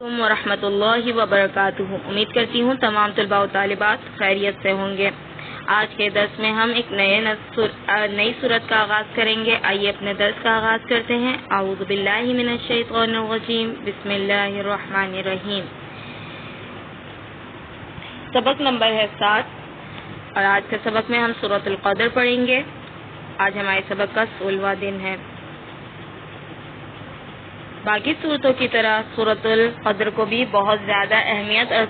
ورحمۃ اللہ وبرکاتہ۔ امید کرتی ہوں تمام طلباء و طالبات خیریت سے ہوں گے۔ آج کے درس میں ہم ایک نئی سورت کا آغاز کریں گے۔ آئیے اپنے درس کا آغاز کرتے ہیں۔ اعوذ باللہ من الشیطان الرجیم، بسم اللہ الرحمن الرحیم۔ سبق نمبر ہے 7 اور آج کے سبق میں ہم سورۃ القدر پڑھیں گے۔ آج ہمارے سبق کا 16واں دن ہے۔ باقی صورتوں کی طرح سورۃ القدر کو بھی بہت زیادہ اہمیت اور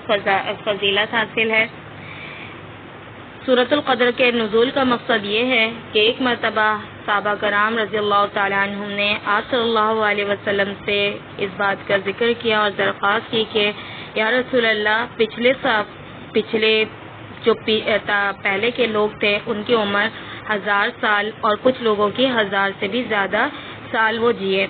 فضیلت حاصل ہے۔ سورۃ القدر کے نزول کا مقصد یہ ہے کہ ایک مرتبہ صحابہ کرام رضی اللہ تعالیٰ عنہم نے آپ صلی اللہ علیہ وسلم سے اس بات کا ذکر کیا اور درخواست کی کہ یا رسول اللہ، پچھلے جو پہلے کے لوگ تھے ان کی عمر 1000 سال اور کچھ لوگوں کی 1000 سے بھی زیادہ سال وہ جیے،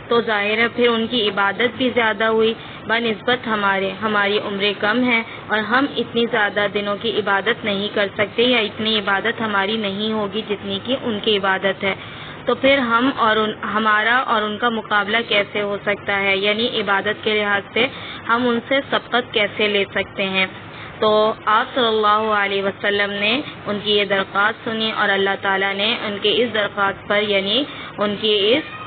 تو ظاہر ہے پھر ان کی عبادت بھی زیادہ ہوئی بنسبت ہماری عمریں کم ہیں اور ہم اتنی زیادہ دنوں کی عبادت نہیں کر سکتے، یا اتنی عبادت ہماری نہیں ہوگی جتنی کی ان کی عبادت ہے، تو پھر ہمارا اور ان کا مقابلہ کیسے ہو سکتا ہے، یعنی عبادت کے لحاظ سے ہم ان سے سبقت کیسے لے سکتے ہیں۔ تو آپ صلی اللہ علیہ وسلم نے ان کی یہ درخواست سنی اور اللہ تعالیٰ نے ان کے اس درخواست پر، یعنی ان کی اس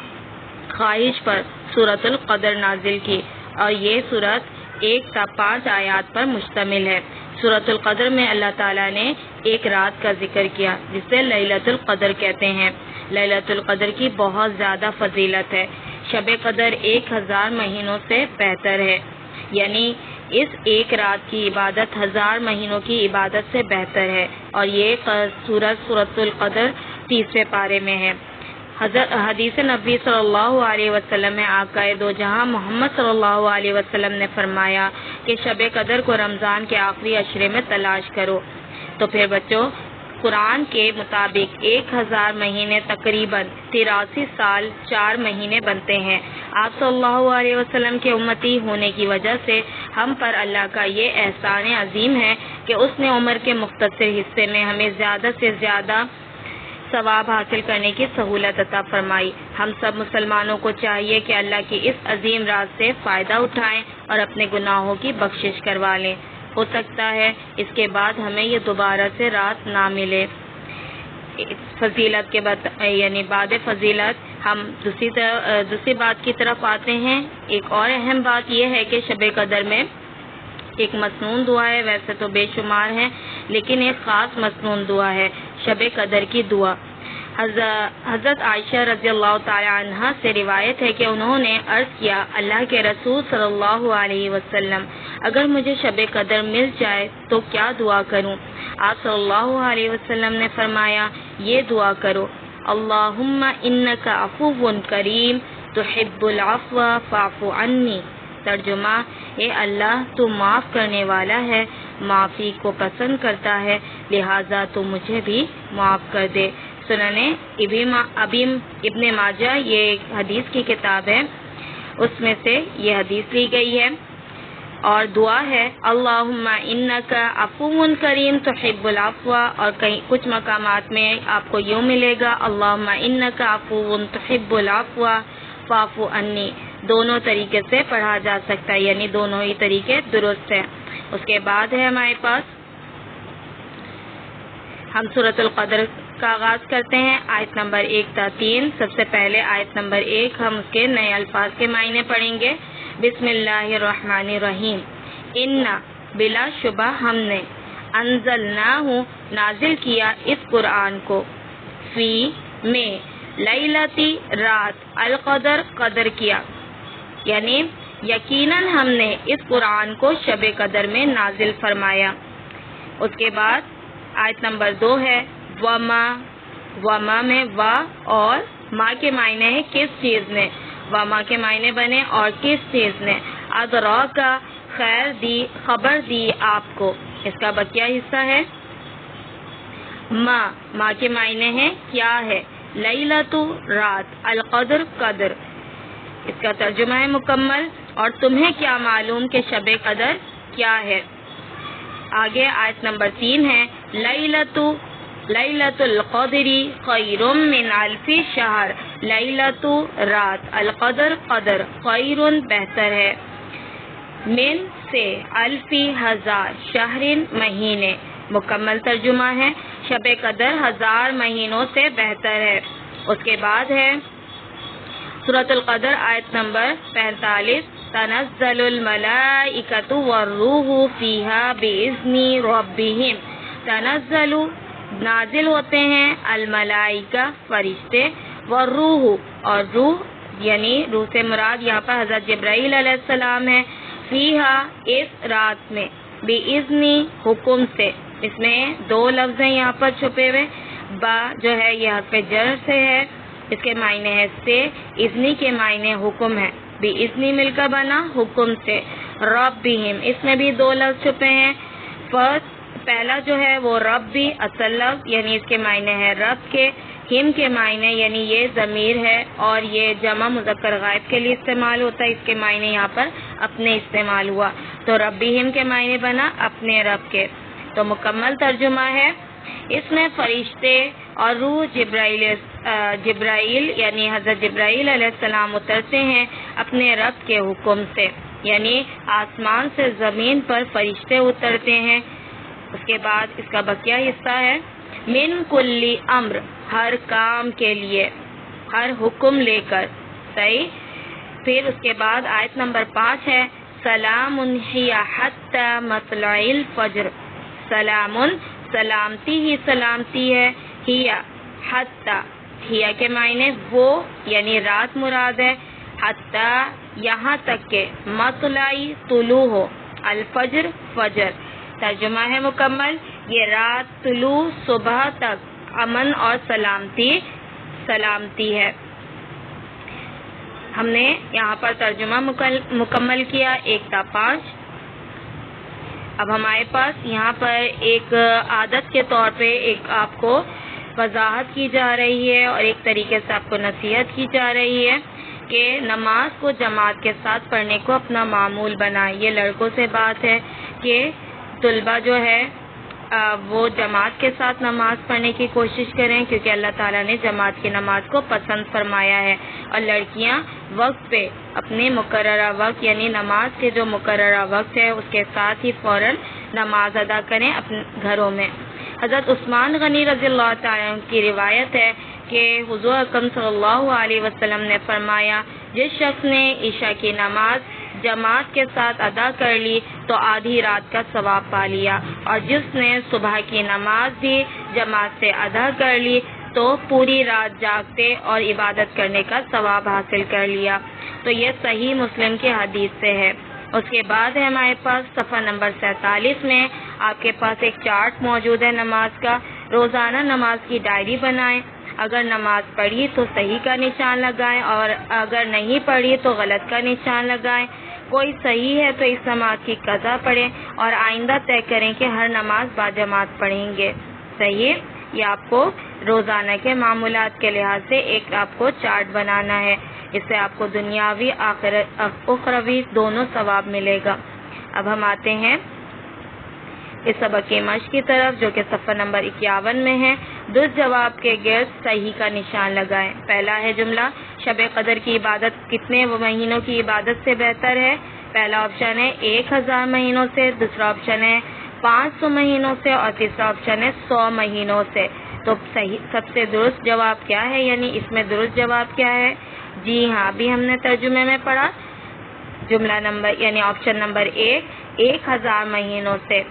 خواہش پر سورۃ القدر نازل کی، اور یہ سورت 1 تا 5 آیات پر مشتمل ہے۔ سورۃ القدر میں اللہ تعالیٰ نے ایک رات کا ذکر کیا جسے لیلۃ القدر کہتے ہیں۔ لیلۃ القدر کی بہت زیادہ فضیلت ہے۔ شب قدر 1000 مہینوں سے بہتر ہے، یعنی اس ایک رات کی عبادت 1000 مہینوں کی عبادت سے بہتر ہے، اور یہ سورۃ القدر 30ویں پارے میں ہے۔ حدیث نبی صلی اللہ علیہ وسلم میں آقا دو جہاں محمد صلی اللہ علیہ وسلم نے فرمایا کہ شب قدر کو رمضان کے آخری عشرے میں تلاش کرو۔ تو پھر بچوں، قرآن کے مطابق 1000 مہینے تقریباً 83 سال 4 مہینے بنتے ہیں۔ آپ صلی اللہ علیہ وسلم کے امتی ہونے کی وجہ سے ہم پر اللہ کا یہ احسان عظیم ہے کہ اس نے عمر کے مختصر حصے میں ہمیں زیادہ سے زیادہ ثواب حاصل کرنے کی سہولت عطا فرمائی۔ ہم سب مسلمانوں کو چاہیے کہ اللہ کی اس عظیم راز سے فائدہ اٹھائیں اور اپنے گناہوں کی بخشش کروا لیں۔ ہو سکتا ہے اس کے بعد ہمیں یہ دوبارہ سے رات نہ ملے۔ فضیلت کے بعد، یعنی بعد فضیلت، ہم دوسری بات کی طرف آتے ہیں۔ ایک اور اہم بات یہ ہے کہ شب قدر میں ایک مسنون دعا ہے، ویسے تو بے شمار ہیں لیکن ایک خاص مسنون دعا ہے، شب قدر کی دعا۔ حضرت عائشہ رضی اللہ تعالی عنہا سے روایت ہے کہ انہوں نے عرض کیا، اللہ کے رسول صلی اللہ علیہ وسلم، اگر مجھے شب قدر مل جائے تو کیا دعا کروں؟ آپ صلی اللہ علیہ وسلم نے فرمایا، یہ دعا کرو، اللہم انک عفو کریم تحب العفو فاعف عنی۔ ترجمہ، اے اللہ تو معاف کرنے والا ہے، معافی کو پسند کرتا ہے، لہٰذا تو مجھے بھی معاف کر دے۔ سنن ابن ماجہ یہ ایک حدیث کی کتاب ہے، اس میں سے یہ حدیث لی گئی ہے، اور دعا ہے اللہم انک عفو کریم تحب العفو، اور کچھ مقامات میں آپ کو یوں ملے گا اللہم انک عفو تحب العفو فاعف عنی۔ دونوں طریقے سے پڑھا جا سکتا ہے، یعنی دونوں ہی طریقے درست ہیں۔ اس کے بعد ہے ہمارے پاس، ہم سورۃ القدر کا آغاز کرتے ہیں آیت نمبر 1 تا 3۔ سب سے پہلے آیت نمبر 1 ہم اس کے نئے الفاظ کے معنی پڑھیں گے۔ بسم اللہ الرحمن الرحیم۔ انا، بلا شبہ ہم نے، انزلناہ، نازل کیا اس قرآن کو، فی، میں، لیلتی، رات، القدر، قدر کیا، یعنی یقیناً ہم نے اس قرآن کو شب قدر میں نازل فرمایا۔ اس کے بعد آیت نمبر 2 ہے وما میں وا اور ما کے معنی ہے کس چیز نے، وما کے معنی بنے اور کس چیز نے، ادراکا، خبر دی آپ کو، اس کا بقیہ حصہ ہے ما کے معنی ہے کیا ہے، لیلۃ، رات، القدر، قدر، اس کا ترجمہ ہے مکمل، اور تمہیں کیا معلوم کہ شب قدر کیا ہے۔ آگے آیت نمبر 3 ہے لیلۃ القدر خیر من الف شہر، لیلۃ، رات، القدر، قدر، خیر، بہتر ہے، من سے الفی ہزار شہرین مہینے، مکمل ترجمہ ہے شب قدر 1000 مہینوں سے بہتر ہے۔ اس کے بعد ہے سورۃ القدر آیت نمبر 45، تنزل الملائکۃ والروح فیہا بإذن ربہم، تنزل نازل ہوتے ہیں، الملائکہ فرشتے، والروح اور روح یعنی روح سے مراد یہاں پر حضرت جبرائیل علیہ السلام ہے، فیہا اس رات میں، بإذن حکم سے، اس میں 2 لفظ ہیں یہاں پر چھپے ہوئے، با جو ہے یہ حرف جر سے ہے، اس کے معنی ہے سے، اذنی کے معنی حکم ہے، بإذنی مل کر بنا حکم سے، ربہم اس میں بھی 2 لفظ چھپے ہیں، پہلا جو ہے وہ رب بھی اصل لفظ یعنی اس کے معنی ہے رب کے، ہم کے معنی یعنی یہ ضمیر ہے اور یہ جمع مذکر غائب کے لیے استعمال ہوتا ہے، اس کے معنی یہاں پر اپنے استعمال ہوا تو ربہم کے معنی بنا اپنے رب کے۔ تو مکمل ترجمہ ہے اس میں فرشتے اور روح جبرائیل یعنی حضرت جبرائیل علیہ السلام اترتے ہیں اپنے رب کے حکم سے، یعنی آسمان سے زمین پر فرشتے اترتے ہیں۔ اس کے بعد اس کا بقیہ حصہ ہے من کلی امر، ہر کام کے لیے، ہر حکم لے کر، صحیح۔ پھر اس کے بعد آیت نمبر 5 ہے سلام ہی حتی مطلع الفجر، سلام سلامتی ہی سلامتی ہے، ہیا حتی، ہیا کے معنی وہ یعنی رات مراد ہے، حتی یہاں تک کہ مطلعی طلوع ہو، الفجر فجر، ترجمہ ہے مکمل یہ رات طلوع صبح تک امن اور سلامتی ہے۔ ہم نے یہاں پر ترجمہ مکمل کیا 1 تا 5۔ اب ہمارے پاس یہاں پر ایک عادت کے طور پہ ایک آپ کو وضاحت کی جا رہی ہے اور ایک طریقے سے آپ کو نصیحت کی جا رہی ہے کہ نماز کو جماعت کے ساتھ پڑھنے کو اپنا معمول بنائیں۔ یہ لڑکوں سے بات ہے کہ طلبہ جو ہے وہ جماعت کے ساتھ نماز پڑھنے کی کوشش کریں کیونکہ اللہ تعالیٰ نے جماعت کی نماز کو پسند فرمایا ہے، اور لڑکیاں وقت پہ اپنے مقررہ وقت یعنی نماز کے جو مقررہ وقت ہے اس کے ساتھ ہی فوراً نماز ادا کریں اپنے گھروں میں۔ حضرت عثمان غنی رضی اللہ تعالیٰ عنہ کی روایت ہے کہ حضور اکرم صلی اللہ علیہ وسلم نے فرمایا جس شخص نے عشاء کی نماز جماعت کے ساتھ ادا کر لی تو آدھی رات کا ثواب پا لیا، اور جس نے صبح کی نماز بھی جماعت سے ادا کر لی تو پوری رات جاگتے اور عبادت کرنے کا ثواب حاصل کر لیا۔ تو یہ صحیح مسلم کی حدیث سے ہے۔ اس کے بعد ہے ہمارے پاس صفحہ نمبر 47 میں آپ کے پاس ایک چارٹ موجود ہے نماز کا۔ روزانہ نماز کی ڈائری بنائیں، اگر نماز پڑھی تو صحیح کا نشان لگائیں اور اگر نہیں پڑھی تو غلط کا نشان لگائیں۔ کوئی صحیح ہے تو اس نماز کی قضا پڑھیں اور آئندہ طے کریں کہ ہر نماز باجماعت پڑھیں گے، صحیح۔ یہ آپ کو روزانہ کے معمولات کے لحاظ سے ایک آپ کو چارٹ بنانا ہے، اس سے آپ کو دنیاوی اخروی دونوں ثواب ملے گا۔ اب ہم آتے ہیں اس سبق کی مشق کی طرف جو کہ صفحہ نمبر 51 میں ہے۔ درست جواب کے گرد صحیح کا نشان لگائیں۔ پہلا ہے جملہ شب قدر کی عبادت کتنے مہینوں کی عبادت سے بہتر ہے؟ پہلا آپشن ہے 1000 مہینوں سے، دوسرا آپشن ہے 500 مہینوں سے اور تیسرا آپشن ہے 100 مہینوں سے۔ تو صحیح سب سے درست جواب کیا ہے، یعنی اس میں درست جواب کیا ہے؟ جی ہاں، ابھی ہم نے ترجمے میں پڑھا جملہ نمبر یعنی آپشن نمبر 1000 مہینوں سے۔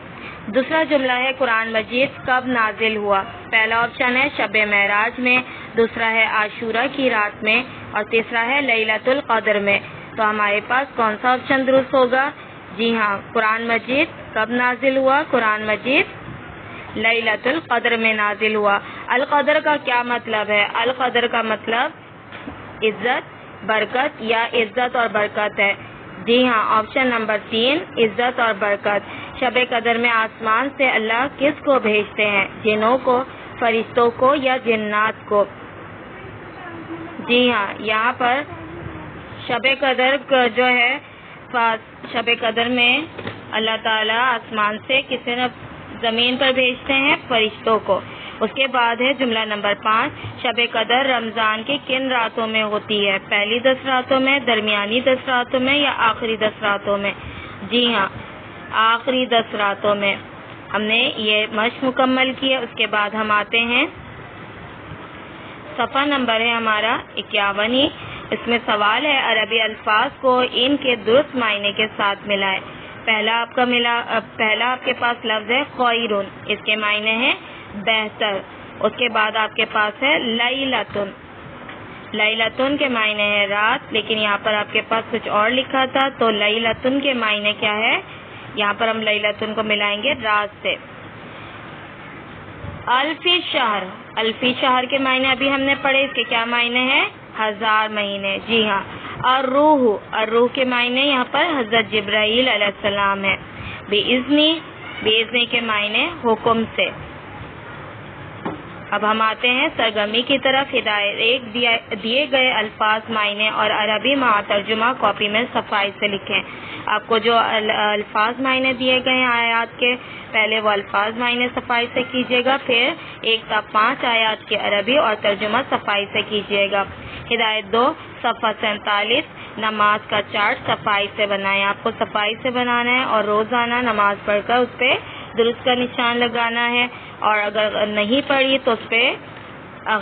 دوسرا جملہ ہے قرآن مجید کب نازل ہوا؟ پہلا آپشن ہے شب معراج میں، دوسرا ہے عاشورہ کی رات میں اور تیسرا ہے لیلۃ القدر میں۔ تو ہمارے پاس کون سا آپشن درست ہوگا؟ جی ہاں، قرآن مجید کب نازل ہوا؟ قرآن مجید لیلۃ القدر میں نازل ہوا۔ القدر کا کیا مطلب ہے؟ القدر کا مطلب عزت، برکت یا عزت اور برکت ہے۔ جی ہاں، آپشن نمبر 3 عزت اور برکت۔ شب قدر میں آسمان سے اللہ کس کو بھیجتے ہیں؟ جنوں کو، فرشتوں کو یا جنات کو؟ جی ہاں، یہاں پر شب قدر جو ہے شب قدر میں اللہ تعالیٰ آسمان سے کسی نے زمین پر بھیجتے ہیں فرشتوں کو۔ اس کے بعد ہے جملہ نمبر 5 شب قدر رمضان کی کن راتوں میں ہوتی ہے؟ پہلی 10 راتوں میں، درمیانی 10 راتوں میں یا آخری 10 راتوں میں؟ جی ہاں، آخری 10 راتوں میں ہم نے یہ مشق مکمل کی ہے۔ اس کے بعد ہم آتے ہیں، صفحہ نمبر ہے ہمارا 51۔ اس میں سوال ہے عربی الفاظ کو ان کے درست معنی کے ساتھ ملائے۔ پہلا آپ کے پاس لفظ ہے خیرون، اس کے معنی ہے بہتر۔ اس کے بعد آپ کے پاس ہے لیلتن، لیلتن کے معنی ہے رات، لیکن یہاں پر آپ کے پاس کچھ اور لکھا تھا، تو لیلتن کے معنی کیا ہے؟ یہاں پر ہم لیلتن کو ملائیں گے رات سے۔ الفی شہر، الفی شہر کے معنی ابھی ہم نے پڑھے، اس کے کیا معنی ہیں؟ 1000 مہینے۔ جی ہاں، الروح، الروح کے معنی یہاں پر حضرت جبرائیل علیہ السلام ہے۔ بِإِذْنِ، بِإِذْنِ کے معنی حکم سے۔ اب ہم آتے ہیں سرگرمی کی طرف۔ ہدایت 1، دیے گئے الفاظ معنی اور عربی مع ترجمہ کاپی میں صفائی سے لکھیں۔ آپ کو جو الفاظ معنی دیے گئے ہیں آیات کے، پہلے وہ الفاظ معنی صفائی سے کیجیے گا، پھر 1 تا 5 آیات کے عربی اور ترجمہ صفائی سے کیجیے گا۔ ہدایت 2، صفحہ 47، نماز کا چارٹ صفائی سے بنائیں۔ آپ کو صفائی سے بنانا ہے اور روزانہ نماز پڑھ کر اس پہ درست کا نشان لگانا ہے، اور اگر نہیں پڑھی تو اس پہ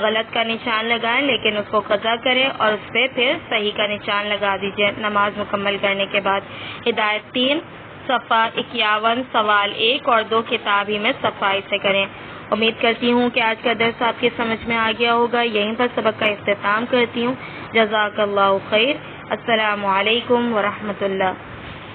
غلط کا نشان لگائیں، لیکن اس کو قضا کریں اور اس پہ پھر صحیح کا نشان لگا دیجیے نماز مکمل کرنے کے بعد۔ ہدایت 3، صفحہ 51، سوال 1 اور 2 کتاب ہی میں صفائی سے کریں۔ امید کرتی ہوں کہ آج کا درس آپ کی سمجھ میں آ گیا ہوگا۔ یہیں پر سبق کا اختتام کرتی ہوں۔ جزاک اللہ خیر۔ السلام علیکم ورحمۃ اللہ۔